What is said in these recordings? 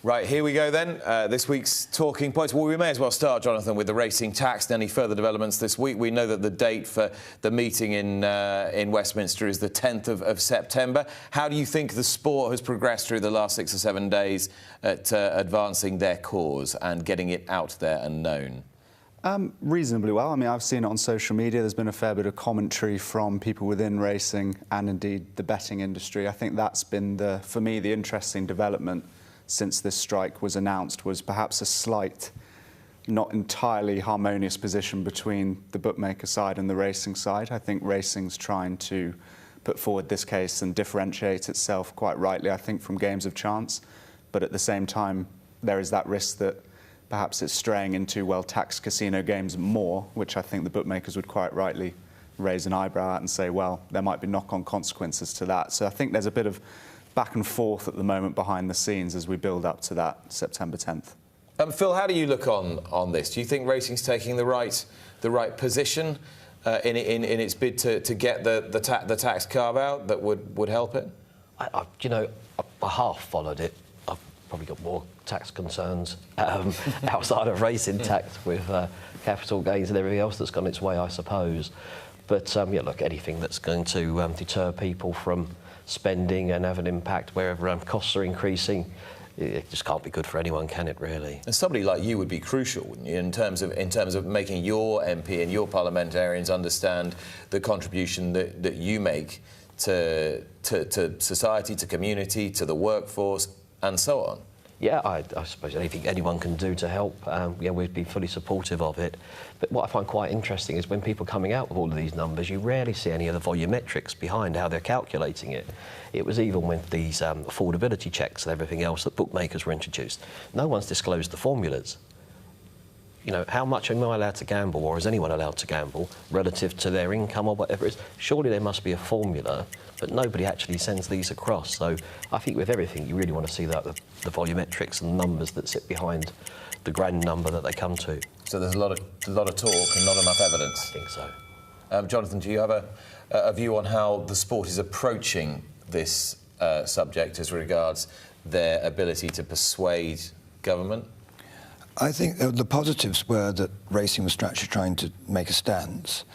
Right, here we go then. This week's talking points. Well, we may as well start, Jonathan, with the racing tax and any further developments this week. We know that the date for the meeting in Westminster is the 10th of September. How do you think the sport has progressed through the last 6 or 7 days at advancing their cause and getting it out there and known? Reasonably well. I mean, I've seen it on social media. There's been a fair bit of commentary from people within racing and indeed the betting industry. I think that's been, for me, the interesting development since this strike was announced, was perhaps a slight, not entirely harmonious position between the bookmaker side and the racing side. I think racing's trying to put forward this case and differentiate itself quite rightly, I think, from games of chance. But at the same time, there is that risk that perhaps it's straying into well-taxed casino games more, which I think the bookmakers would quite rightly raise an eyebrow at and say, well, there might be knock-on consequences to that. So I think there's a bit of back and forth at the moment behind the scenes as we build up to that September 10th. Phil, how do you look on this? Do you think racing's taking the right position in its bid to get the tax carve-out that would help it? You know, I half followed it. I've probably got more tax concerns outside of racing tax with capital gains and everything else that's gone its way, I suppose. But yeah, look, anything that's going to deter people from spending and have an impact wherever costs are increasing, it just can't be good for anyone, can it, really? And somebody like you would be crucial, wouldn't you, in terms of making your MP and your parliamentarians understand the contribution that you make to society, to community, to the workforce, and so on. Yeah, I suppose anything anyone can do to help, yeah, we'd be fully supportive of it. But what I find quite interesting is when people are coming out with all of these numbers, you rarely see any of the volumetrics behind how they're calculating it. It was even with these affordability checks and everything else that bookmakers were introduced. No one's disclosed the formulas. You know, how much am I allowed to gamble, or is anyone allowed to gamble, relative to their income or whatever it is? Surely there must be a formula, but nobody actually sends these across. So I think with everything, you really want to see that the volumetrics and numbers that sit behind the grand number that they come to. So there's a lot of talk and not enough evidence. I think so. Jonathan, do you have a view on how the sport is approaching this subject as regards their ability to persuade government? I think the positives were that racing was actually trying to make a stance.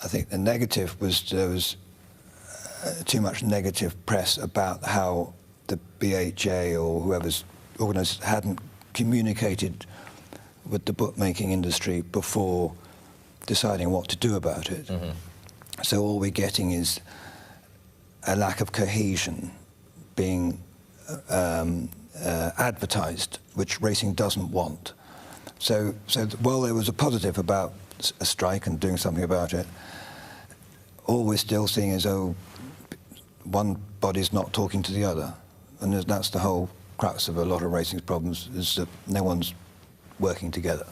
I think the negative was there was too much negative press about how the BHA or whoever's organised hadn't communicated with the bookmaking industry before deciding what to do about it. Mm-hmm. So all we're getting is a lack of cohesion being advertised, which racing doesn't want. So while there was a positive about a strike and doing something about it, all we're still seeing is, oh, one body's not talking to the other. And that's the whole crux of a lot of racing's problems, is that no one's working together.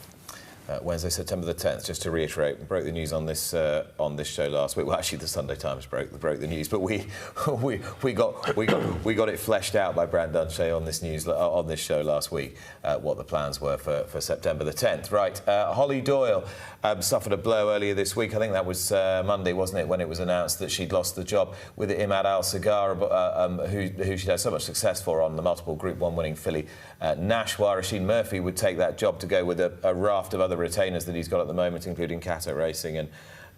Wednesday, September the 10th, just to reiterate, we broke the news on this show last week. Well, actually, the Sunday Times broke the news, but we got it fleshed out by Brand Dunshay on this show last week. What the plans were for September the 10th. Right, Hollie Doyle suffered a blow earlier this week. I think that was Monday, wasn't it, when it was announced that she'd lost the job with Imad Al Sagar, who she'd had so much success for on the multiple Group 1 winning filly Nashwa. Rasheen Murphy would take that job to go with a raft of other retainers that he's got at the moment, including Cato Racing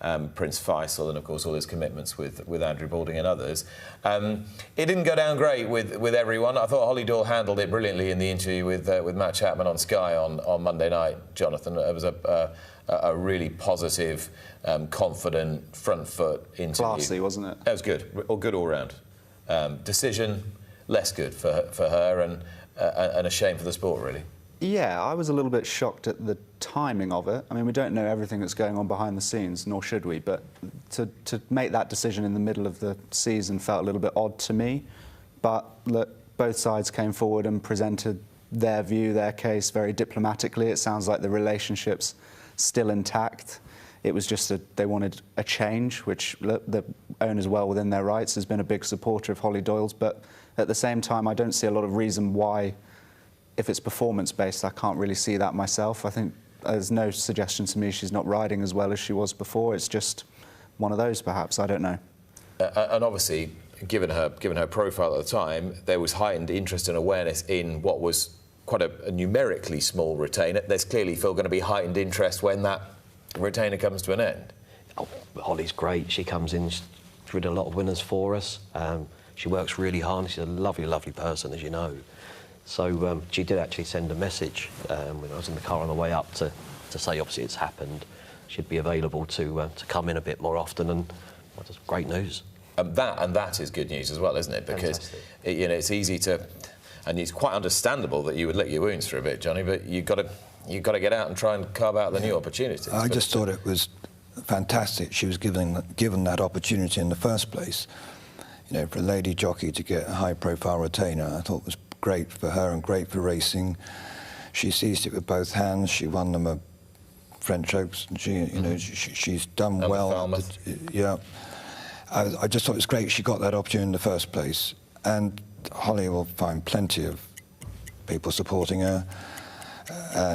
and Prince Faisal, and of course all his commitments with Andrew Balding and others. It didn't go down great with everyone. I thought Hollie Doyle handled it brilliantly in the interview with Matt Chapman on Sky on Monday night, Jonathan. It was a really positive, confident, front foot interview. Classy, wasn't it? That was good, all round. Decision, less good for her, and a shame for the sport, really. Yeah, I was a little bit shocked at the timing of it. I mean, we don't know everything that's going on behind the scenes, nor should we, but to make that decision in the middle of the season felt a little bit odd to me. But look, both sides came forward and presented their view, their case very diplomatically. It sounds like the relationship's still intact. It was just they wanted a change, which the owner's well within their rights, has been a big supporter of Hollie Doyle's, but at the same time, I don't see a lot of reason why, if it's performance-based, I can't really see that myself. I think there's no suggestion to me she's not riding as well as she was before. It's just one of those, perhaps. I don't know. And obviously, given her profile at the time, there was heightened interest and awareness in what was quite a numerically small retainer. There's clearly, Phil, going to be heightened interest when that retainer comes to an end. Oh, Hollie's great. She comes in, she's ridden a lot of winners for us. She works really hard. She's a lovely, lovely person, as you know. So she did actually send a message when I was in the car on the way up to say, obviously, it's happened. She'd be available to come in a bit more often, and well, that's great news. That is good news as well, isn't it? Because it's easy to, and it's quite understandable that you would lick your wounds for a bit, Johnny. But you've got to get out and try and carve out the new opportunities. I just thought it was fantastic she was given that opportunity in the first place. You know, for a lady jockey to get a high-profile retainer, I thought was great for her and great for racing. She seized it with both hands. She won them a French Oaks, and she's done and well. Yeah, I just thought it was great she got that opportunity in the first place, and Hollie will find plenty of people supporting her,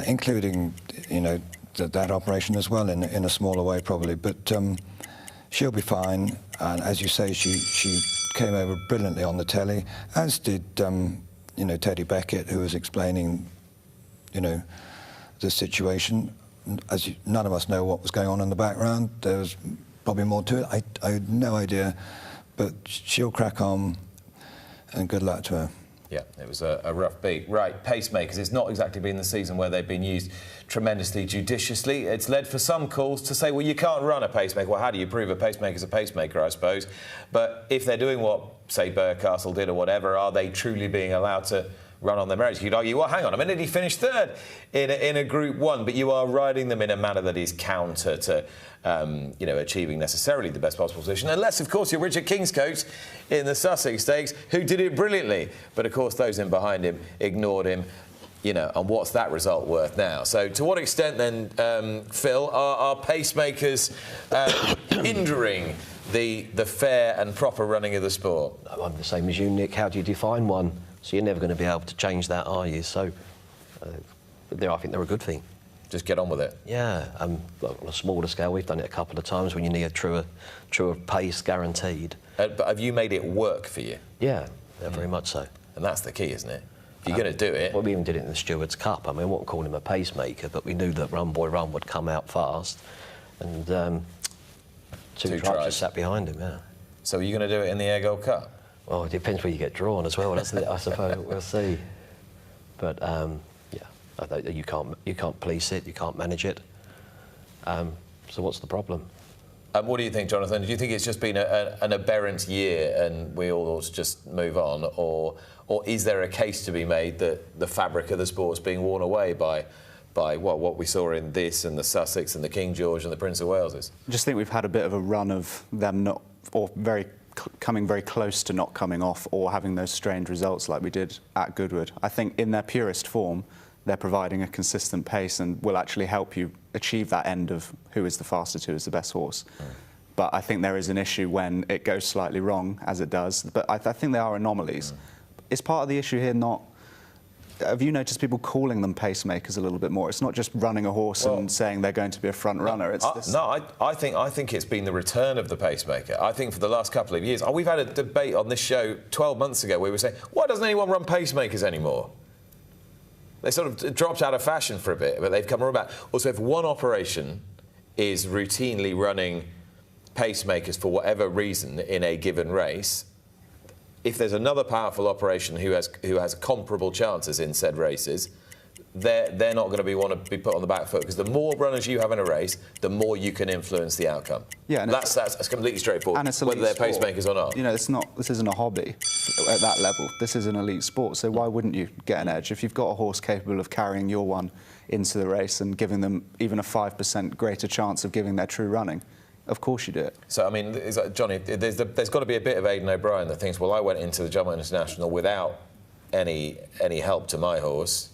including that operation as well in a smaller way probably, but she'll be fine. And as you say, she came over brilliantly on the telly, as did Teddy Beckett, who was explaining the situation. None of us know what was going on in the background. There was probably more to it. I had no idea, but she'll crack on, and good luck to her. Yeah, it was a rough beat. Right, pacemakers. It's not exactly been the season where they've been used tremendously judiciously. It's led for some calls to say, well, you can't run a pacemaker. Well, how do you prove a pacemaker's a pacemaker, I suppose? But if they're doing what, say, Burcastle did or whatever, are they truly being allowed to run on their merits? You'd argue, well, hang on a minute, he finished third in a Group 1, but you are riding them in a manner that is counter to achieving necessarily the best possible position, unless, of course, you're Richard Kingscote in the Sussex Stakes, who did it brilliantly. But, of course, those in behind him ignored him, and what's that result worth now? So to what extent, then, Phil, are pacemakers hindering the fair and proper running of the sport? I'm the same as you, Nick. How do you define one? So you're never going to be able to change that, are you? So I think they're a good thing. Just get on with it. Yeah, on a smaller scale, we've done it a couple of times when you need a truer pace guaranteed. But have you made it work for you? Yeah, very much so. And that's the key, isn't it? If you're going to do it... Well, we even did it in the Stewards' Cup. I mean, I wouldn't call him a pacemaker, but we knew that Run Boy Run would come out fast, and two tribes sat behind him, yeah. So are you going to do it in the Air Gold Cup? Well, it depends where you get drawn as well. That's I suppose we'll see. But you can't police it, you can't manage it. So what's the problem? What do you think, Jonathan? Do you think it's just been an aberrant year and we all ought to just move on, or is there a case to be made that the fabric of the sport's being worn away by what we saw in this and the Sussex and the King George and the Prince of Waleses? I just think we've had a bit of a run of them coming very close to not coming off, or having those strange results like we did at Goodwood. I think in their purest form, they're providing a consistent pace and will actually help you achieve that end of who is the fastest, who is the best horse. But I think there is an issue when it goes slightly wrong, as it does. But I think there are anomalies. Is part of the issue here not... Have you noticed people calling them pacemakers a little bit more? It's not just running a horse and saying they're going to be a front runner. I think it's been the return of the pacemaker. I think for the last couple of years... we've had a debate on this show 12 months ago where we were saying, why doesn't anyone run pacemakers anymore? They sort of dropped out of fashion for a bit, but they've come back. Also, if one operation is routinely running pacemakers for whatever reason in a given race, if there's another powerful operation who has comparable chances in said races, they're not going to want to be put on the back foot, because the more runners you have in a race, the more you can influence the outcome. Yeah, and that's completely straightforward. And it's whether they're pacemakers or not. This isn't a hobby at that level. This is an elite sport. So why wouldn't you get an edge if you've got a horse capable of carrying your one into the race and giving them even a 5% greater chance of giving their true running? Of course you do it. So, I mean, Johnny, there's got to be a bit of Aidan O'Brien that thinks, well, I went into the Juddmonte International without any help to my horse,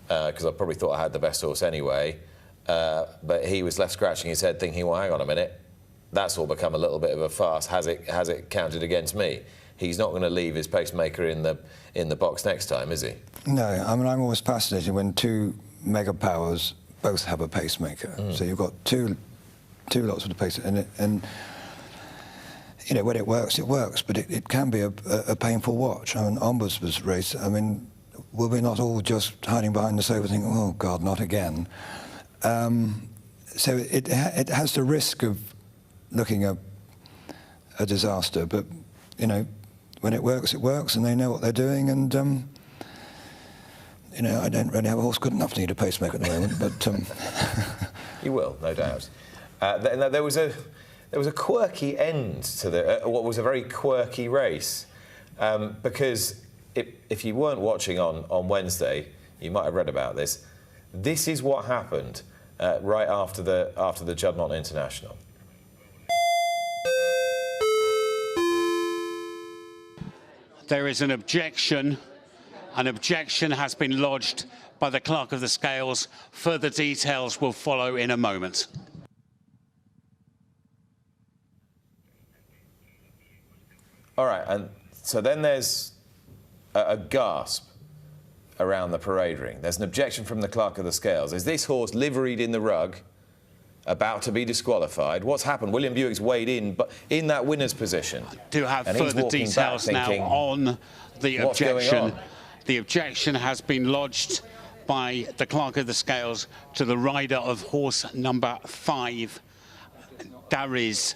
because I probably thought I had the best horse anyway, but he was left scratching his head thinking, well, hang on a minute, that's all become a little bit of a farce. Has it counted against me? He's not going to leave his pacemaker in the box next time, is he? No, I mean, I'm always fascinated when two mega powers both have a pacemaker. So you've got two lots of the pacemaker, and when it works, but it can be a painful watch. I mean, Ombudsman's race, I mean, will we not all just hiding behind the sofa thinking, oh, God, not again? So it has the risk of looking a disaster, but, you know, when it works, and they know what they're doing, and, you know, I don't really have a horse good enough to need a pacemaker at the moment, but... You will, no doubt. There was a quirky end to what was a very quirky race, because if you weren't watching on Wednesday, you might have read about this. This is what happened right after the Juddmonte International. There is an objection. An objection has been lodged by the Clerk of the Scales. Further details will follow in a moment. All right, and so then there's a gasp around the parade ring. There's an objection from the Clerk of the Scales. Is this horse liveried in the rug, about to be disqualified? What's happened? William Buick's weighed in, but in that winner's position. Do have and further details now on the objection. The objection has been lodged by the Clerk of the Scales to the rider of horse number 5, Dariz.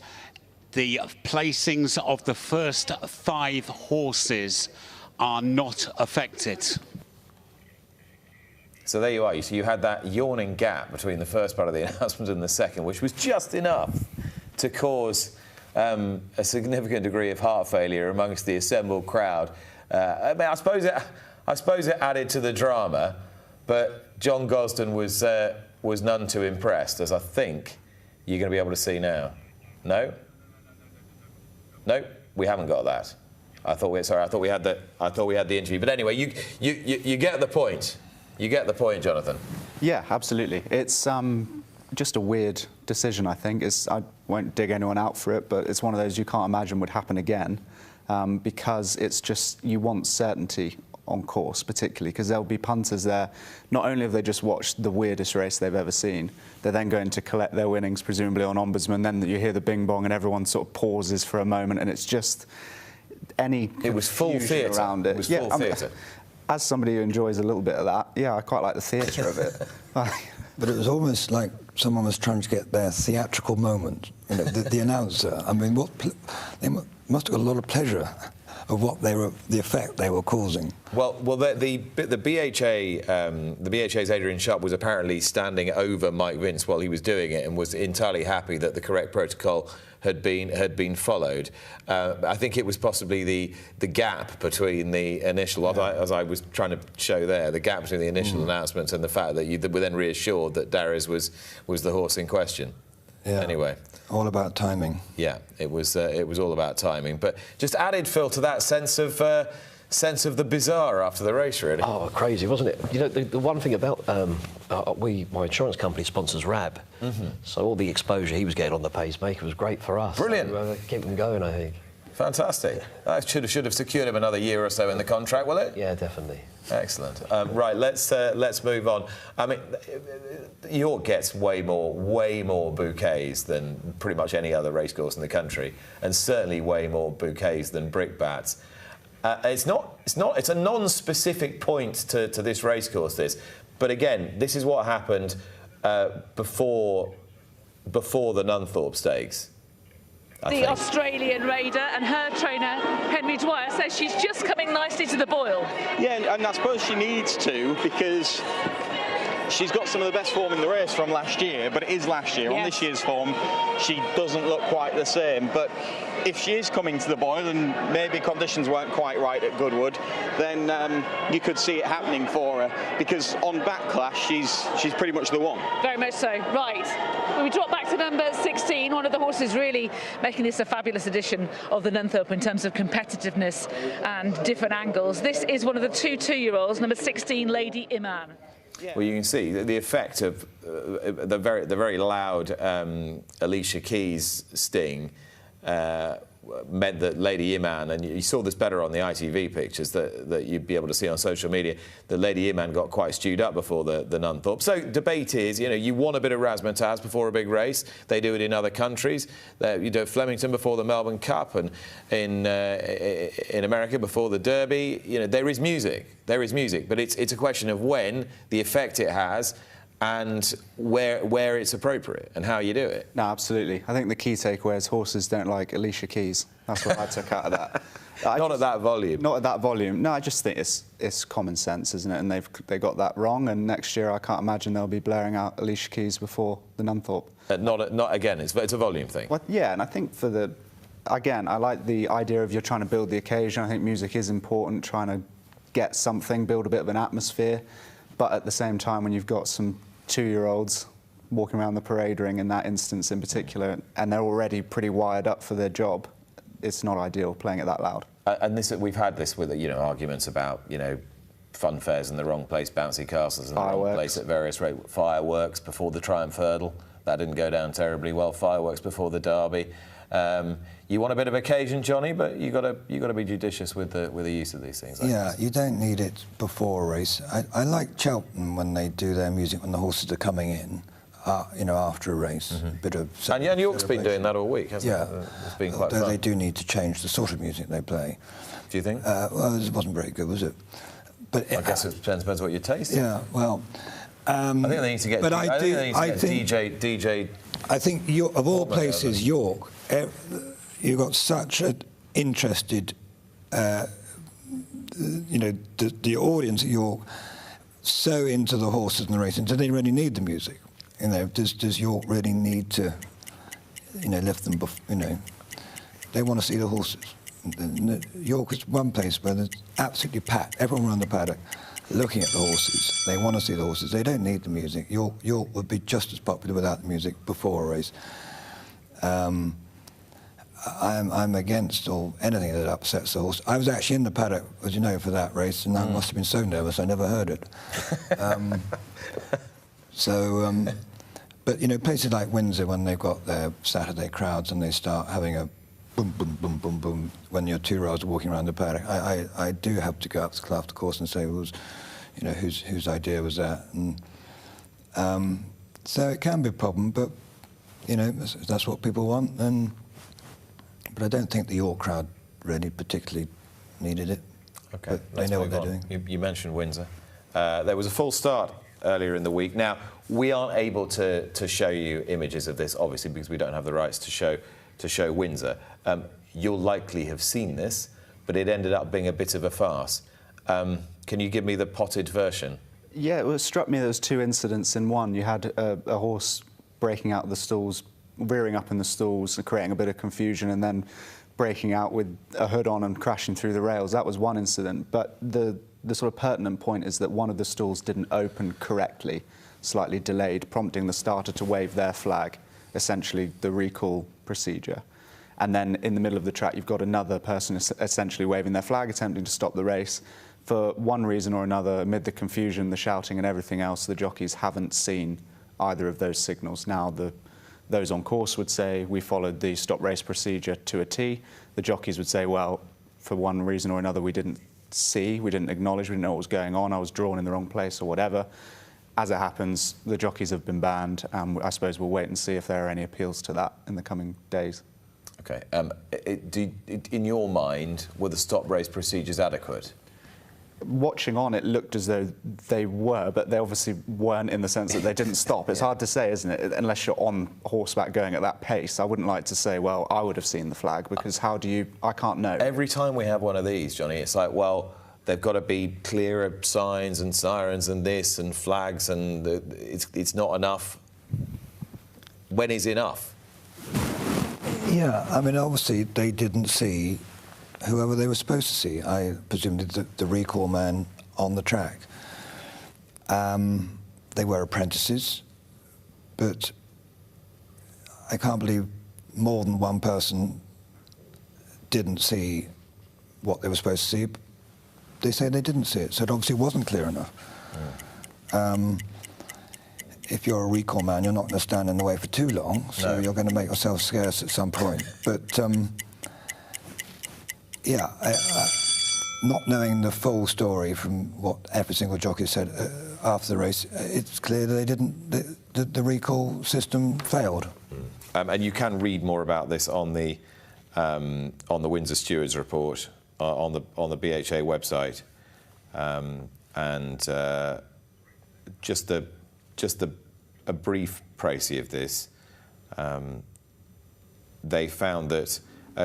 The placings of the first 5 horses are not affected. So there you are. So you had that yawning gap between the first part of the announcement and the second, which was just enough to cause a significant degree of heart failure amongst the assembled crowd. I mean, I suppose it added to the drama, but John Gosden was none too impressed, as I think you're going to be able to see now. No? No, we haven't got that. I thought we had the interview. But anyway, you get the point. You get the point, Jonathan. Yeah, absolutely. It's just a weird decision, I think. I won't dig anyone out for it, but it's one of those you can't imagine would happen again, because it's just, you want certainty on course, particularly because there'll be punters there. Not only have they just watched the weirdest race they've ever seen, they're then going to collect their winnings, presumably on Ombudsman. Then you hear the bing bong and everyone sort of pauses for a moment, and it's just any It was full theatre around it. It was full theatre. As somebody who enjoys a little bit of that, yeah, I quite like the theatre of it. But it was almost like someone was trying to get their theatrical moment. You know, the announcer. I mean, they must have got a lot of pleasure of what the effect they were causing. Well, the BHA's Adrian Sharp was apparently standing over Mike Vince while he was doing it, and was entirely happy that the correct protocol had been followed. I think it was possibly the gap between the initial, as I was trying to show there, the gap between the initial announcements and the fact that you were then reassured that Dariz was the horse in question. Yeah. Anyway. All about timing. Yeah, it was all about timing. But just added, Phil, to that sense of the bizarre after the race, really. Oh, crazy, wasn't it? You know, the one thing about my insurance company sponsors RAB, so all the exposure he was getting on the pacemaker was great for us. Brilliant. So, keep him going, I think. Fantastic. That should have secured him another year or so in the contract, will it? Yeah, definitely. Excellent. Right, let's move on. I mean, York gets way more bouquets than pretty much any other racecourse in the country, and certainly way more bouquets than brickbats. It's a non-specific point to this racecourse. But again, this is what happened before the Nunthorpe Stakes. The Australian raider and her trainer, Henry Dwyer, says she's just coming nicely to the boil. Yeah, and I suppose she needs to, because she's got some of the best form in the race from last year, but it is last year. Yes. On this year's form, she doesn't look quite the same. But if she is coming to the boil and maybe conditions weren't quite right at Goodwood, then you could see it happening for her, because on Backlash, she's pretty much the one. Very much so. Right. When we drop back to number 16, one of the horses really making this a fabulous edition of the Nunthorpe in terms of competitiveness and different angles. This is one of the two-year-olds, number 16, Lady Iman. Yeah. Well, you can see the effect of the very loud Alicia Keys sting meant that Lady Iman, and you saw this better on the ITV pictures that you'd be able to see on social media, that Lady Iman got quite stewed up before the Nunthorpe. So debate is, you want a bit of razzmatazz before a big race. They do it in other countries. You do Flemington before the Melbourne Cup, and in America before the Derby. There is music, but it's a question of when, the effect it has, and where it's appropriate and how you do it. No, absolutely. I think the key takeaway is horses don't like Alicia Keys. That's what I took out of that. Not at that volume. Not at that volume. No, I just think it's common sense, isn't it? And they got that wrong. And next year, I can't imagine they'll be blaring out Alicia Keys before the Nunthorpe. Not again. It's a volume thing. Well, yeah, and I think again, I like the idea of you're trying to build the occasion. I think music is important, trying to get something, build a bit of an atmosphere. But at the same time, when you've got some 2-year-olds walking around the parade ring in that instance in particular, and they're already pretty wired up for their job, it's not ideal playing it that loud. And we've had this with arguments about fun fairs in the wrong place, bouncy castles in the wrong place at various rates. Fireworks before the Triumph Hurdle, that didn't go down terribly well. Fireworks before the Derby. You want a bit of occasion, Johnny, but you got to be judicious with the use of these things. You don't need it before a race. I like Cheltenham when they do their music when the horses are coming in, after a race. A bit of and York's been doing that all week, hasn't it? It's been quite fun. They do need to change the sort of music they play. Do you think? Well, it wasn't very good, was it? But I guess it depends what you taste. Yeah, well. I think they need to get. DJ. I think of all places, York. You've got such an interested, the audience at York, so into the horses and the racing. Do they really need the music? Does York really need to, lift them? They want to see the horses. York is one place where there's absolutely packed. Everyone around the paddock, looking at the horses. They want to see the horses. They don't need the music. York would be just as popular without the music before a race. I'm against anything that upsets the horse. I was actually in the paddock, as you know, for that race, and I must have been so nervous I never heard it. But places like Windsor, when they've got their Saturday crowds and they start having a boom, boom, boom, boom, boom, when your 2-year-olds are walking around the paddock, I do have to go up to the Clough course and say, whose idea was that? And so it can be a problem, but that's what people want. But I don't think the York crowd really particularly needed it. Okay, but they know what they're doing. You mentioned Windsor. There was a full start earlier in the week. Now, we aren't able to show you images of this, obviously, because we don't have the rights to show Windsor. You'll likely have seen this, but it ended up being a bit of a farce. Can you give me the potted version? Yeah, it struck me there was 2 incidents in one. You had a horse breaking out of the stalls, rearing up in the stalls and creating a bit of confusion, and then breaking out with a hood on and crashing through the rails. That was one incident. But the sort of pertinent point is that one of the stalls didn't open correctly, slightly delayed, prompting the starter to wave their flag, essentially the recall procedure. And then in the middle of the track, you've got another person essentially waving their flag, attempting to stop the race. For one reason or another, amid the confusion, the shouting and everything else, the jockeys haven't seen either of those signals. Now, those on course would say, we followed the stop race procedure to a T. The jockeys would say, well, for one reason or another, we didn't see, we didn't acknowledge, we didn't know what was going on, I was drawn in the wrong place or whatever. As it happens, the jockeys have been banned, and I suppose we'll wait and see if there are any appeals to that in the coming days. OK. In your mind, were the stop race procedures adequate? Watching on, it looked as though they were, but they obviously weren't in the sense that they didn't stop. It's hard to say, isn't it? Unless you're on horseback going at that pace. I wouldn't like to say, well, I would have seen the flag, because how do you... I can't know. Every time we have one of these, Johnny, it's like, well, they've got to be clearer signs and sirens and this and flags, and it's not enough. When is enough? Yeah, I mean, obviously, they didn't see whoever they were supposed to see. I presume the recall man on the track. They were apprentices, but I can't believe more than one person didn't see what they were supposed to see. They say they didn't see it, so it obviously wasn't clear enough. Yeah. If you're a recall man, you're not going to stand in the way for too long, so you're going to make yourself scarce at some point. But Yeah, not knowing the full story from what every single jockey said after the race, it's clear that they didn't. The recall system failed. And you can read more about this on the Windsor Stewards report on the BHA website, and just a brief précis of this. They found that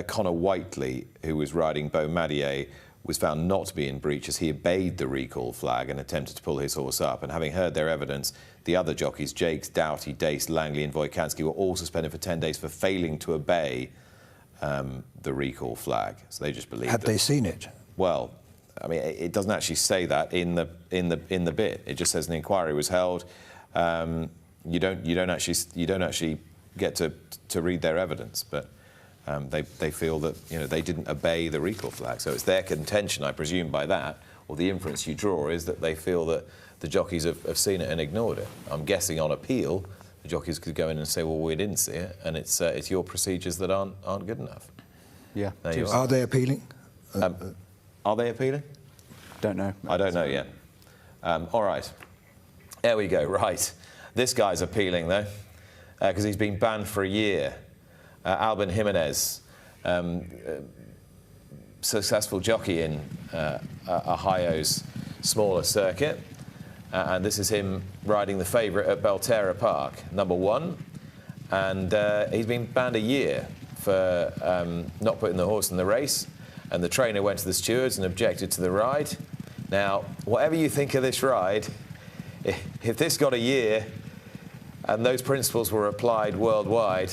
Connor Whiteley, who was riding Beau Madier, was found not to be in breach as he obeyed the recall flag and attempted to pull his horse up. And having heard their evidence, the other jockeys, Jakes, Doughty, Dace, Langley and Wojcicki, were all suspended for 10 days for failing to obey the recall flag. So they just believed. Had they seen it? Well, I mean, it doesn't actually say that in the bit. It just says an inquiry was held. You don't actually get to read their evidence, but they feel that they didn't obey the recall flag. So it's their contention, I presume, by that, or the inference you draw is that they feel that the jockeys have seen it and ignored it. I'm guessing on appeal, the jockeys could go in and say, well, we didn't see it, and it's your procedures that aren't good enough. Yeah. Are they appealing? Are they appealing? Don't know. I don't know yet. All right. There we go. Right. This guy's appealing, though, because he's been banned for a year. Albin Jimenez, successful jockey in Ohio's smaller circuit. And this is him riding the favourite at Belterra Park, #1. And he's been banned a year for not putting the horse in the race. And the trainer went to the stewards and objected to the ride. Now, whatever you think of this ride, if this got a year and those principles were applied worldwide,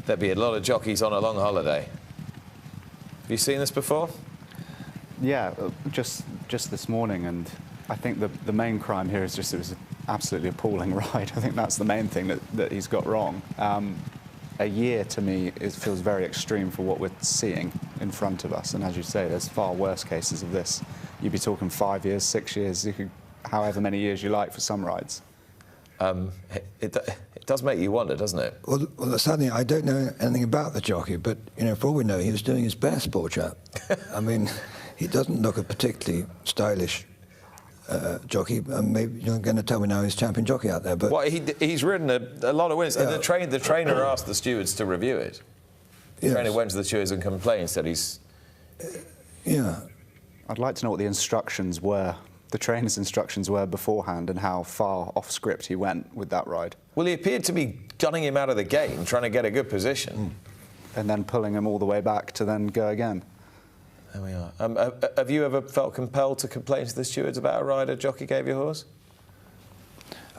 there'd be a lot of jockeys on a long holiday. Have you seen this before? Yeah, just this morning, and I think the main crime here is just it was an absolutely appalling ride. I think that's the main thing that he's got wrong. A year, to me, feels very extreme for what we're seeing in front of us. And as you say, there's far worse cases of this. You'd be talking 5 years, 6 years, however many years you like for some rides. It does make you wonder, doesn't it? Well, sadly, I don't know anything about the jockey, but for all we know, he was doing his best, poor chap. I mean, he doesn't look a particularly stylish jockey. Maybe you're going to tell me now he's champion jockey out there, but well, he's ridden a lot of wins. Yeah. The trainer asked the stewards to review it. The trainer went to the stewards and complained, said he's. Yeah. I'd like to know what the instructions were. The trainer's instructions were beforehand and how far off script he went with that ride. Well, he appeared to be gunning him out of the game, trying to get a good position. And then pulling him all the way back to then go again. There we are. Have you ever felt compelled to complain to the stewards about a ride a jockey gave your horse?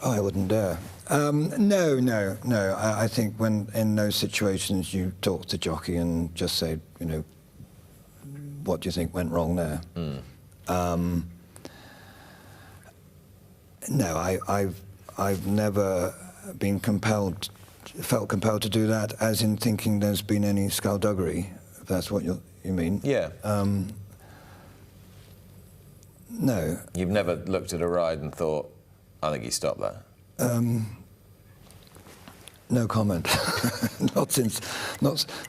Oh, I wouldn't dare. No. I think when in those situations you talk to the jockey and just say, what do you think went wrong there? No, I've never been felt compelled to do that, as in thinking there's been any skullduggery, if that's what you mean. Yeah. No. You've never looked at a ride and thought, I think he stopped that? No comment.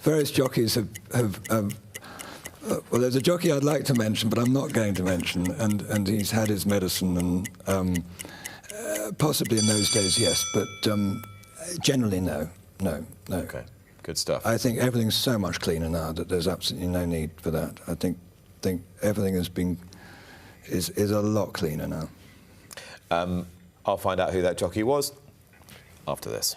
Various jockeys have well, there's a jockey I'd like to mention, but I'm not going to mention, and he's had his medicine, and possibly in those days, yes, but generally, no. Okay, good stuff. I think everything's so much cleaner now that there's absolutely no need for that. I think everything is a lot cleaner now. I'll find out who that jockey was after this.